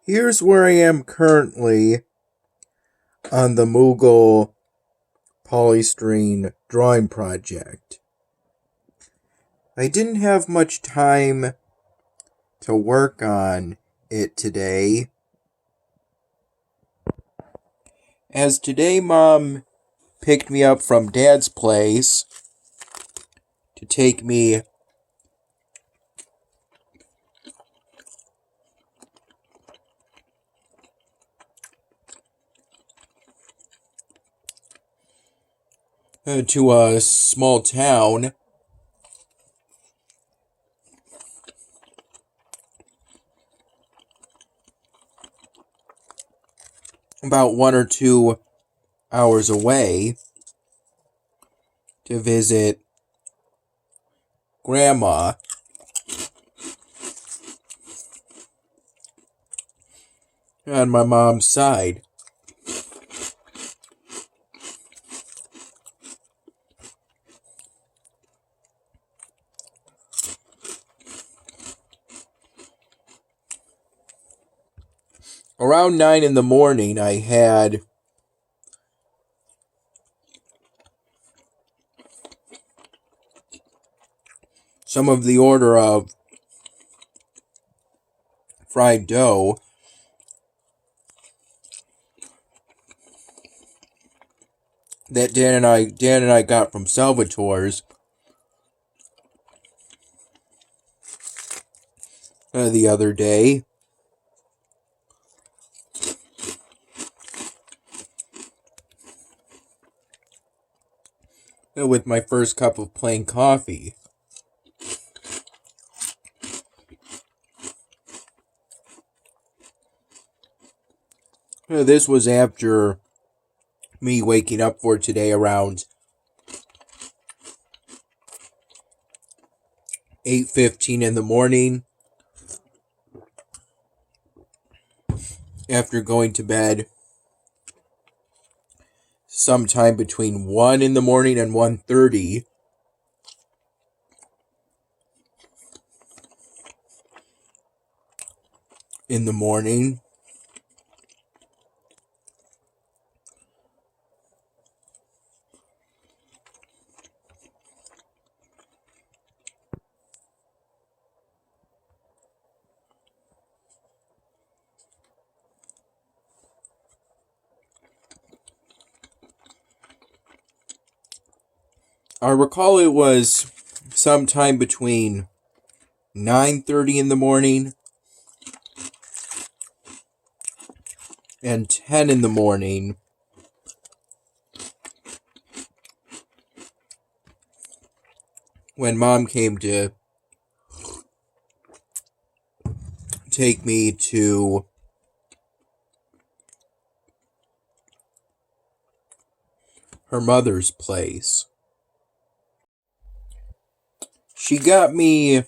Here's where I am currently on the Moogle polystyrene drawing project. I didn't have much time to work on it today, as today Mom picked me up from Dad's place to take me to a small town about 1 or 2 hours away to visit Grandma on my mom's side. Around 9 in the morning, I had some of the order of fried dough that Dan and I got from Salvatore's the other day. With my first cup of plain coffee. This was after me waking up for today around 8:15 in the morning, after going to bed sometime between 1 in the morning and 1:30. In the morning. I recall it was sometime between 9:30 in the morning and 10 in the morning when Mom came to take me to her mother's place. She got me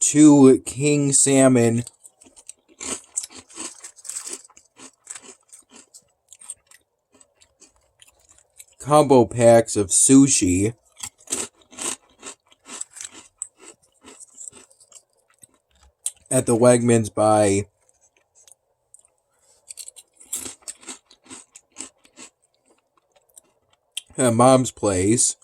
2 king salmon combo packs of sushi at the Wegmans by Mom's place.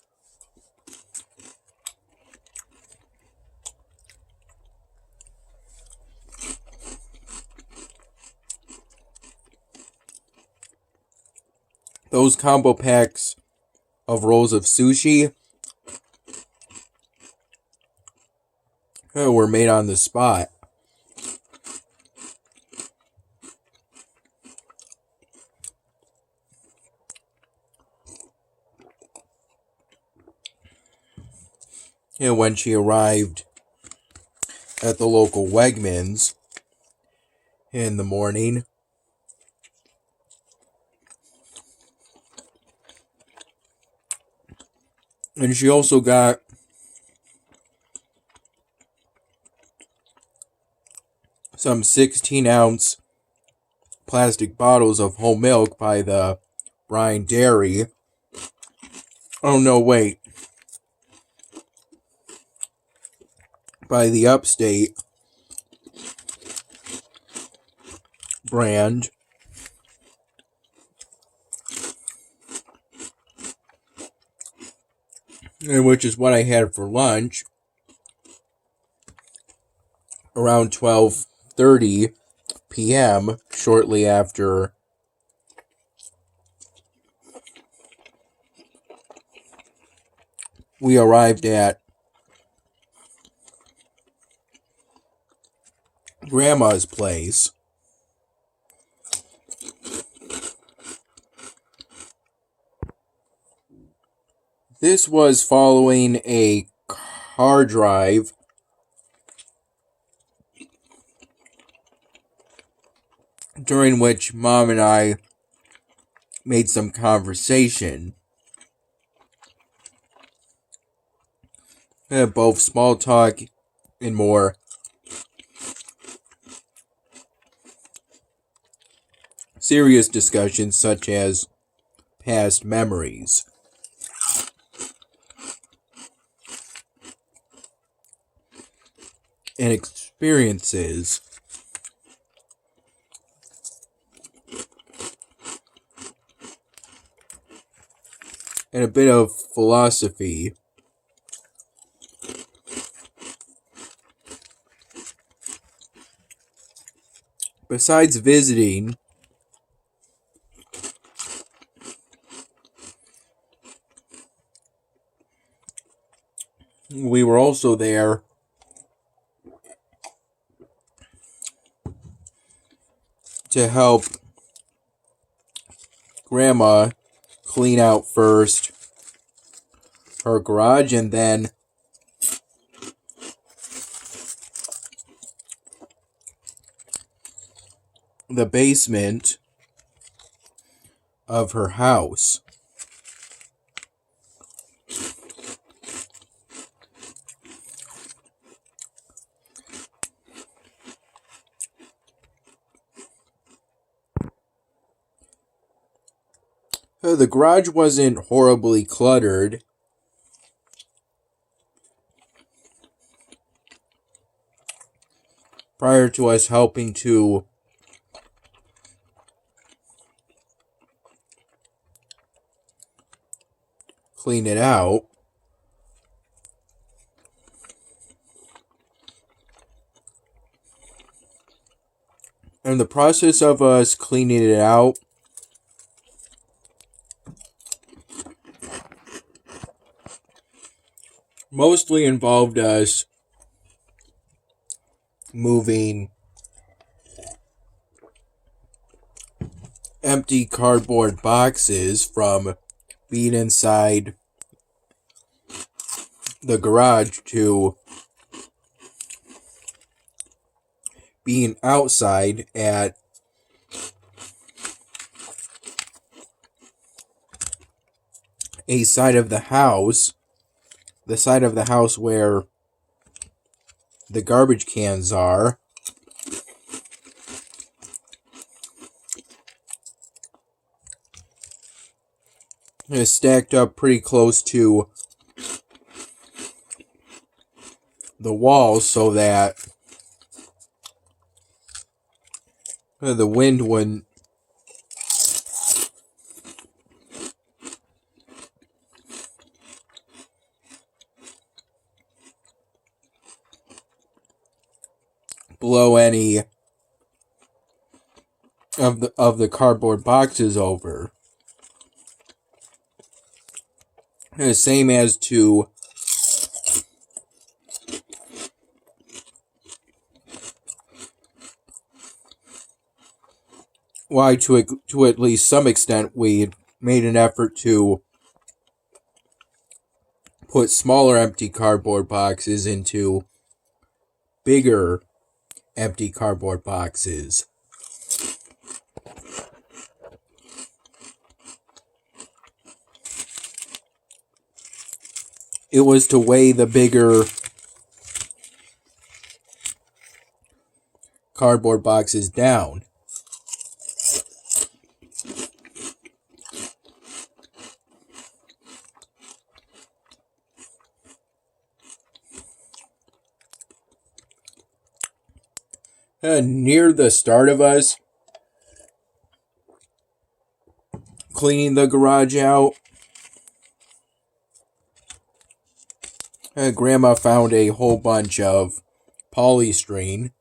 Those combo packs of rolls of sushi were made on the spot. And when she arrived at the local Wegmans in the morning, and she also got some 16-ounce plastic bottles of whole milk by the Bryan Dairy. Oh, no, wait. By the Upstate brand, and which is what I had for lunch around 12:30 p.m. shortly after we arrived at Grandma's place. This was following a car drive during which Mom and I made some conversation. Both small talk and more serious discussions such as past memories. And experiences. And a bit of philosophy. Besides visiting, we were also there to help Grandma clean out first her garage and then the basement of her house. The garage wasn't horribly cluttered. Prior to us helping to clean it out. In the process of us cleaning it out, mostly involved us moving empty cardboard boxes from being inside the garage to being outside at a side of the house, the side of the house where the garbage cans are. It's stacked up pretty close to the walls so that the wind wouldn't blow any of the cardboard boxes over. The same as to why to at least some extent we made an effort to put smaller empty cardboard boxes into bigger empty cardboard boxes. It was to weigh the bigger cardboard boxes down. Near the start of us cleaning the garage out, Grandma found a whole bunch of polystyrene.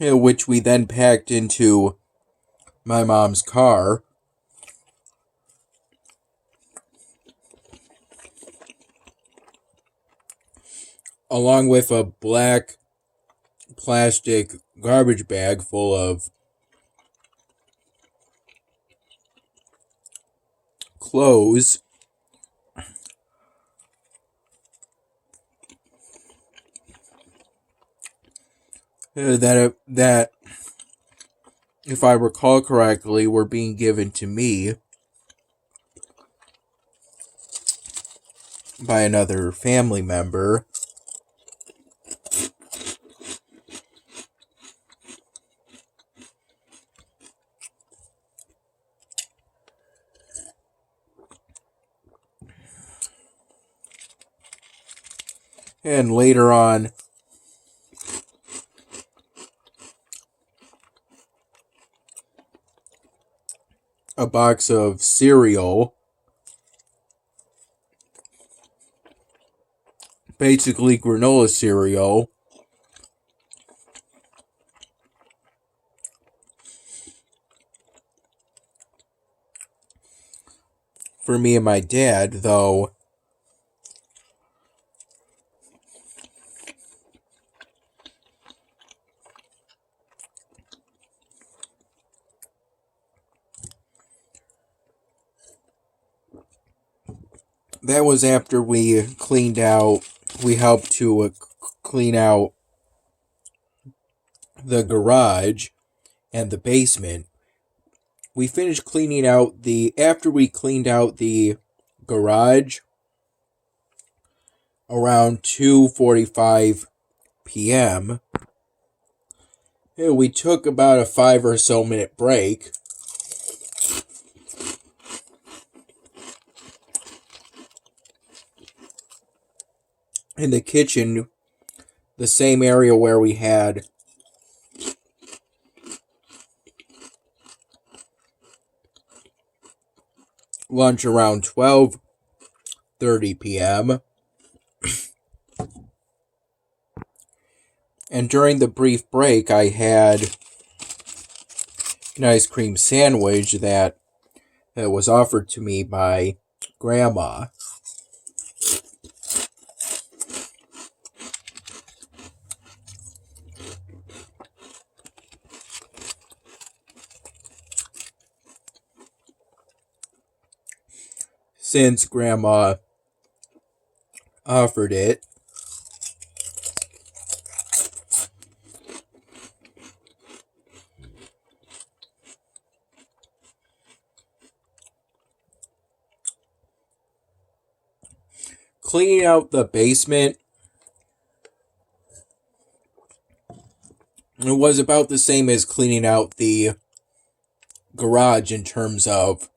Which we then packed into my mom's car. Along with a black plastic garbage bag full of clothes. That, if I recall correctly, were being given to me by another family member. And later on, a box of cereal. Basically granola cereal. For me and my dad, though that was after we helped to clean out the garage and the basement. We finished cleaning out after we cleaned out the garage around 2:45 p.m. We took about a 5 or so minute break. In the kitchen, the same area where we had lunch around 12:30 p.m. And during the brief break, I had an ice cream sandwich that was offered to me by Grandma. Since Grandma offered it, cleaning out the basement, it was about the same as cleaning out the garage in terms of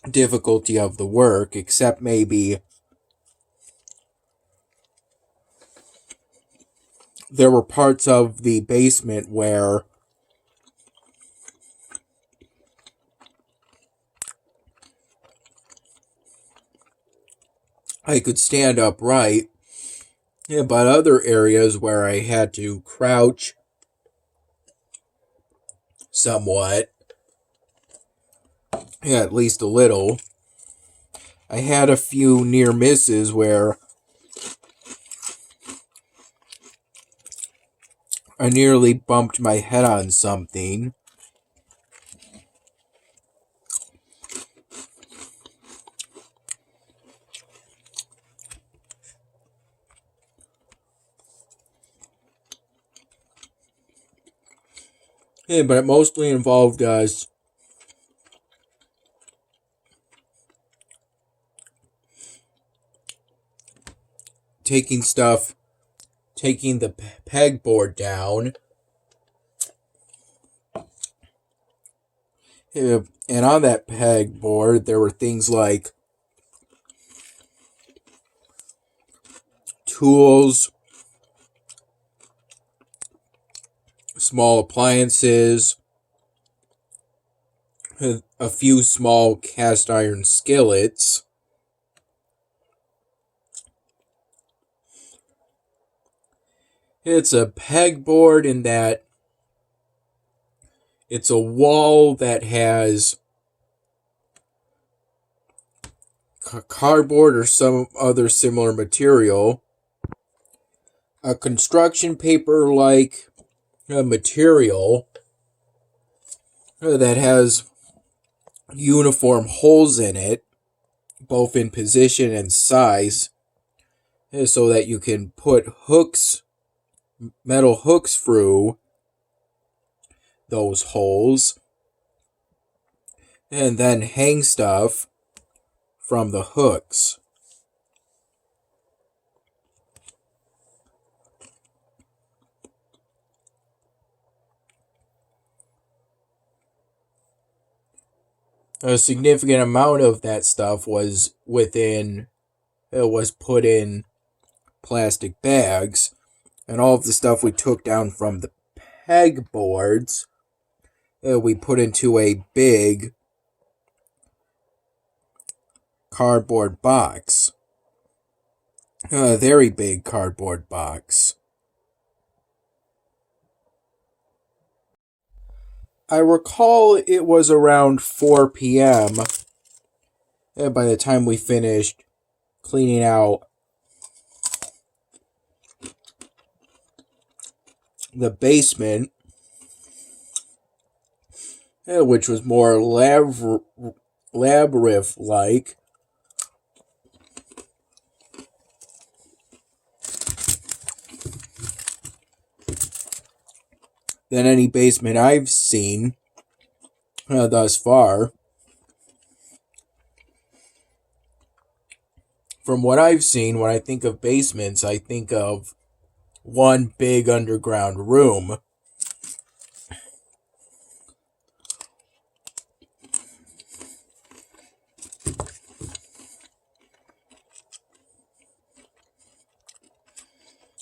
difficulty of the work, except maybe there were parts of the basement where I could stand upright, but other areas where I had to crouch somewhat, at least a little. I had a few near misses where I nearly bumped my head on something. But it mostly involved us taking the pegboard down. And on that pegboard, there were things like tools, small appliances, a few small cast iron skillets. It's a pegboard in that it's a wall that has cardboard or some other similar material, a construction paper like material that has uniform holes in it, both in position and size, so that you can put metal hooks through those holes and then hang stuff from the hooks. A significant amount of that stuff was put in plastic bags, and all of the stuff we took down from the pegboards we put into a big cardboard box. A very big cardboard box. I recall it was around 4 p.m. By the time we finished cleaning out the basement, which was more labyrinth-like. Than any basement I've seen thus far. From what I've seen, when I think of basements, I think of one big underground room.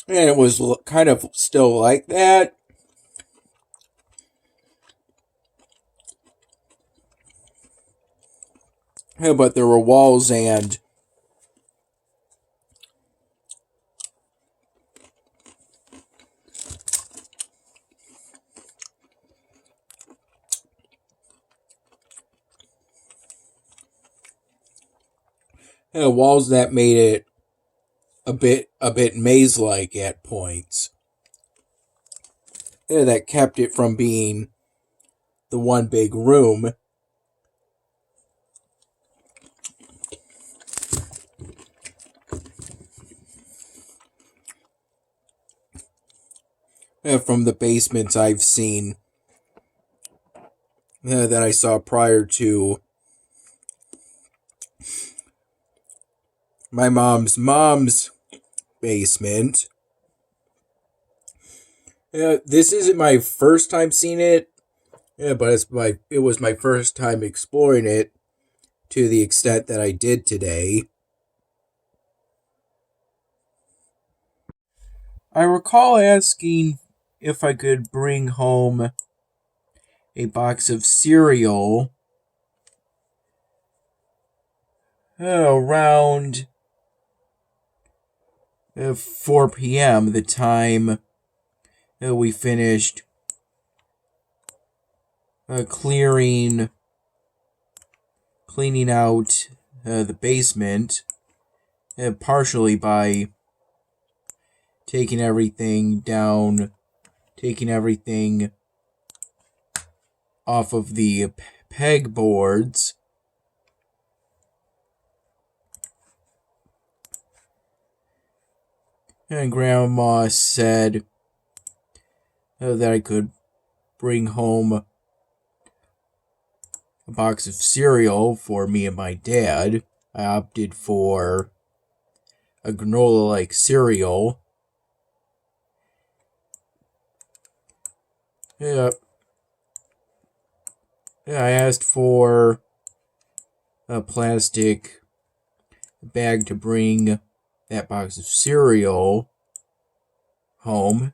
And it was kind of still like that. But there were walls and walls that made it a bit maze-like at points. That kept it from being the one big room. From the basements I've seen that I saw prior to my mom's basement. This isn't my first time seeing it, but it was my first time exploring it to the extent that I did today. I recall asking if I could bring home a box of cereal around 4 p.m., the time we finished cleaning out the basement, partially by taking everything off of the pegboards. And Grandma said that I could bring home a box of cereal for me and my dad. I opted for a granola-like cereal. Yeah, I asked for a plastic bag to bring that box of cereal home,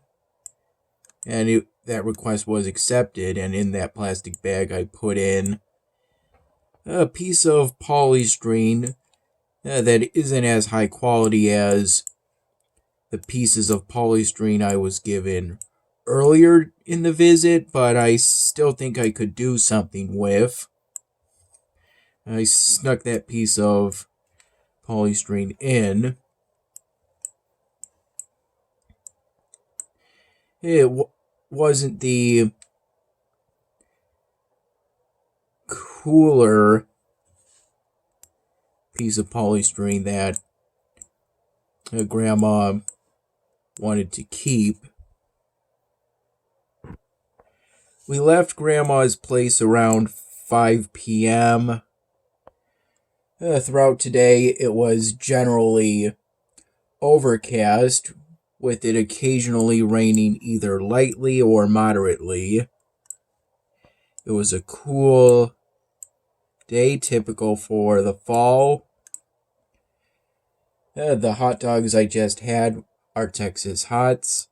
and that request was accepted. And in that plastic bag, I put in a piece of polystyrene that isn't as high quality as the pieces of polystyrene I was given earlier in the visit, but I still think I could do something with. I snuck that piece of polystyrene in. It wasn't the cooler piece of polystyrene that Grandma wanted to keep. We left Grandma's place around 5 p.m. Throughout today, it was generally overcast, with it occasionally raining either lightly or moderately. It was a cool day, typical for the fall. The hot dogs I just had are Texas Hots.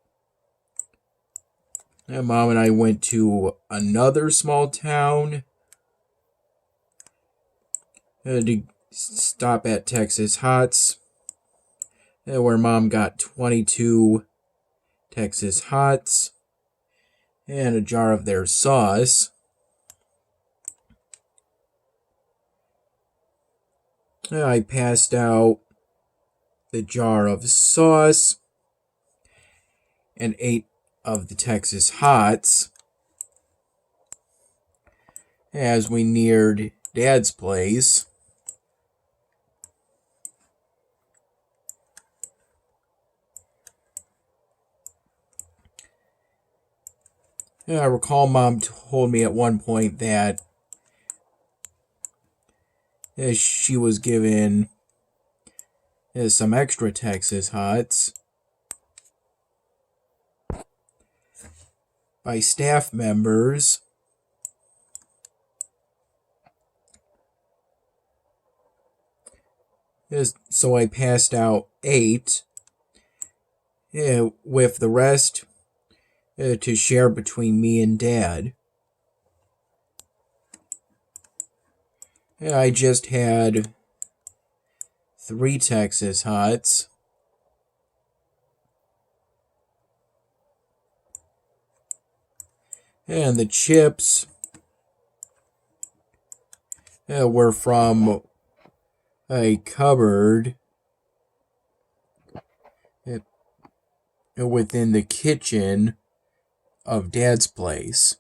Mom and I went to another small town to stop at Texas Hots, where Mom got 22 Texas Hots and a jar of their sauce. I passed out the jar of sauce and 8 of the Texas Hots as we neared Dad's place. I recall Mom told me at one point that she was given some extra Texas Hots by staff members. So I passed out 8, with the rest to share between me and Dad. I just had 3 Texas Hots. And the chips were from a cupboard within the kitchen of Dad's place.